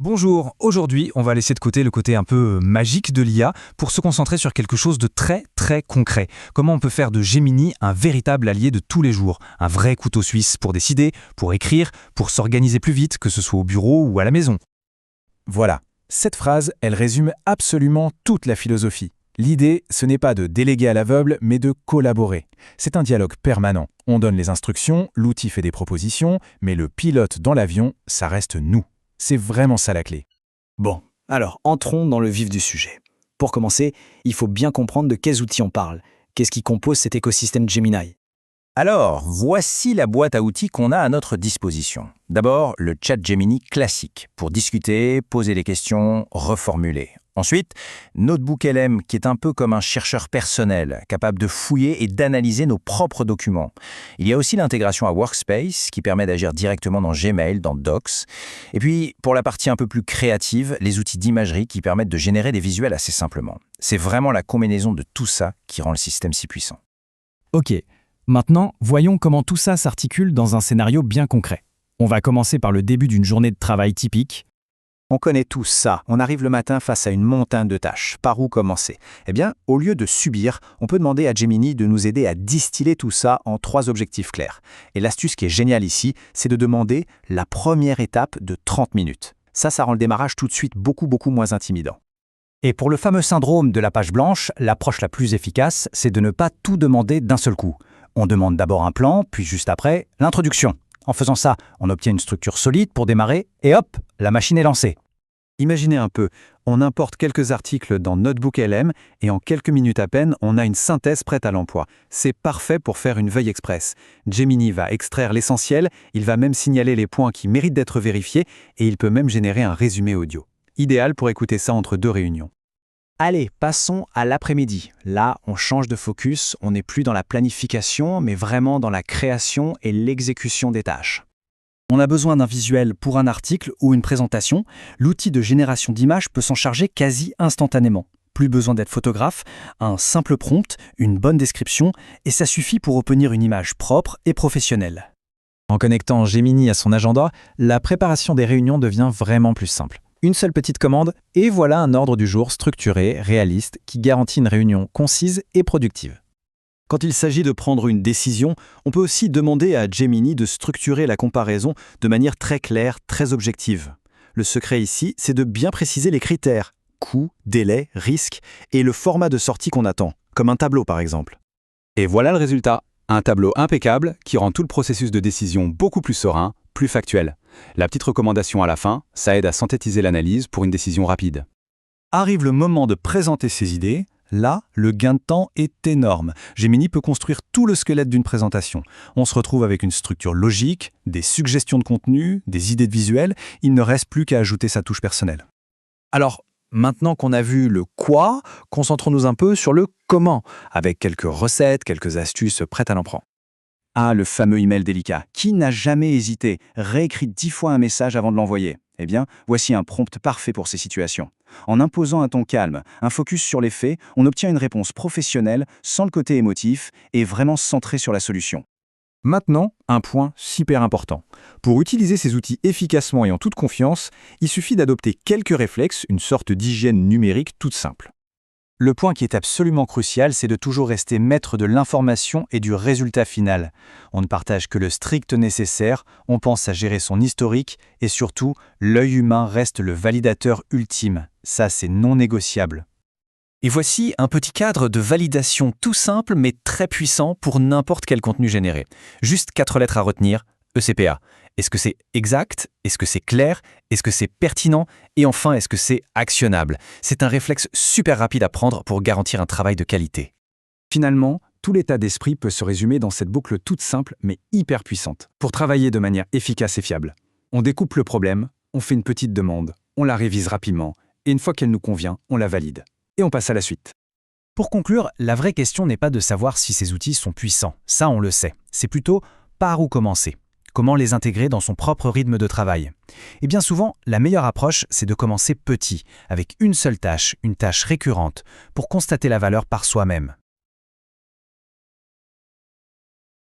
Bonjour, aujourd'hui on va laisser de côté le côté un peu magique de l'IA pour se concentrer sur quelque chose de très concret. Comment on peut faire de Gemini un véritable allié de tous les jours, un vrai couteau suisse pour décider, pour écrire, pour s'organiser plus vite, que ce soit au bureau ou à la maison. Voilà, cette phrase, elle résume absolument toute la philosophie. L'idée, ce n'est pas de déléguer à l'aveugle, mais de collaborer. C'est un dialogue permanent. On donne les instructions, l'outil fait des propositions, mais le pilote dans l'avion, ça reste nous. C'est vraiment ça la clé. Bon, alors entrons dans le vif du sujet. Pour commencer, il faut bien comprendre de quels outils on parle. Qu'est-ce qui compose cet écosystème Gemini? Alors, voici la boîte à outils qu'on a à notre disposition. D'abord, le chat Gemini classique, pour discuter, poser des questions, reformuler. Ensuite, NotebookLM, qui est un peu comme un chercheur personnel, capable de fouiller et d'analyser nos propres documents. Il y a aussi l'intégration à Workspace, qui permet d'agir directement dans Gmail, dans Docs. Et puis, pour la partie un peu plus créative, les outils d'imagerie qui permettent de générer des visuels assez simplement. C'est vraiment la combinaison de tout ça qui rend le système si puissant. Ok, maintenant, voyons comment tout ça s'articule dans un scénario bien concret. On va commencer par le début d'une journée de travail typique. On connaît tous ça. On arrive le matin face à une montagne de tâches. Par où commencer? Eh bien, au lieu de subir, on peut demander à Gemini de nous aider à distiller tout ça en 3 objectifs clairs. Et l'astuce qui est géniale ici, c'est de demander la première étape de 30 minutes. Ça rend le démarrage tout de suite beaucoup moins intimidant. Et pour le fameux syndrome de la page blanche, l'approche la plus efficace, c'est de ne pas tout demander d'un seul coup. On demande d'abord un plan, puis juste après, l'introduction. En faisant ça, on obtient une structure solide pour démarrer, et hop, la machine est lancée. Imaginez un peu, on importe quelques articles dans NotebookLM et en quelques minutes à peine, on a une synthèse prête à l'emploi. C'est parfait pour faire une veille express. Gemini va extraire l'essentiel, il va même signaler les points qui méritent d'être vérifiés et il peut même générer un résumé audio. Idéal pour écouter ça entre 2 réunions. Allez, passons à l'après-midi. Là, on change de focus, on n'est plus dans la planification, mais vraiment dans la création et l'exécution des tâches. On a besoin d'un visuel pour un article ou une présentation. L'outil de génération d'images peut s'en charger quasi instantanément. Plus besoin d'être photographe, un simple prompt, une bonne description, et ça suffit pour obtenir une image propre et professionnelle. En connectant Gemini à son agenda, la préparation des réunions devient vraiment plus simple. Une seule petite commande, et voilà un ordre du jour structuré, réaliste, qui garantit une réunion concise et productive. Quand il s'agit de prendre une décision, on peut aussi demander à Gemini de structurer la comparaison de manière très claire, très objective. Le secret ici, c'est de bien préciser les critères, coût, délai, risque et le format de sortie qu'on attend, comme un tableau par exemple. Et voilà le résultat, un tableau impeccable qui rend tout le processus de décision beaucoup plus serein, plus factuel. La petite recommandation à la fin, ça aide à synthétiser l'analyse pour une décision rapide. Arrive le moment de présenter ses idées. Là, le gain de temps est énorme. Gemini peut construire tout le squelette d'une présentation. On se retrouve avec une structure logique, des suggestions de contenu, des idées de visuels. Il ne reste plus qu'à ajouter sa touche personnelle. Alors, maintenant qu'on a vu le quoi, concentrons-nous un peu sur le comment, avec quelques recettes, quelques astuces prêtes à l'emprunt. Ah, le fameux email délicat. Qui n'a jamais hésité, réécrit 10 fois un message avant de l'envoyer? Eh bien, voici un prompt parfait pour ces situations. En imposant un ton calme, un focus sur les faits, on obtient une réponse professionnelle, sans le côté émotif, et vraiment centrée sur la solution. Maintenant, un point super important. Pour utiliser ces outils efficacement et en toute confiance, il suffit d'adopter quelques réflexes, une sorte d'hygiène numérique toute simple. Le point qui est absolument crucial, c'est de toujours rester maître de l'information et du résultat final. On ne partage que le strict nécessaire, on pense à gérer son historique et surtout, l'œil humain reste le validateur ultime. Ça, c'est non négociable. Et voici un petit cadre de validation tout simple mais très puissant pour n'importe quel contenu généré. Juste 4 lettres à retenir, ECPA. Est-ce que c'est exact? Est-ce que c'est clair? Est-ce que c'est pertinent? Et enfin, est-ce que c'est actionnable? C'est un réflexe super rapide à prendre pour garantir un travail de qualité. Finalement, tout l'état d'esprit peut se résumer dans cette boucle toute simple mais hyper puissante, pour travailler de manière efficace et fiable. On découpe le problème, on fait une petite demande, on la révise rapidement, et une fois qu'elle nous convient, on la valide. Et on passe à la suite. Pour conclure, la vraie question n'est pas de savoir si ces outils sont puissants. Ça, on le sait. C'est plutôt par où commencer. Comment les intégrer dans son propre rythme de travail? Et bien souvent, la meilleure approche, c'est de commencer petit, avec une seule tâche, une tâche récurrente, pour constater la valeur par soi-même.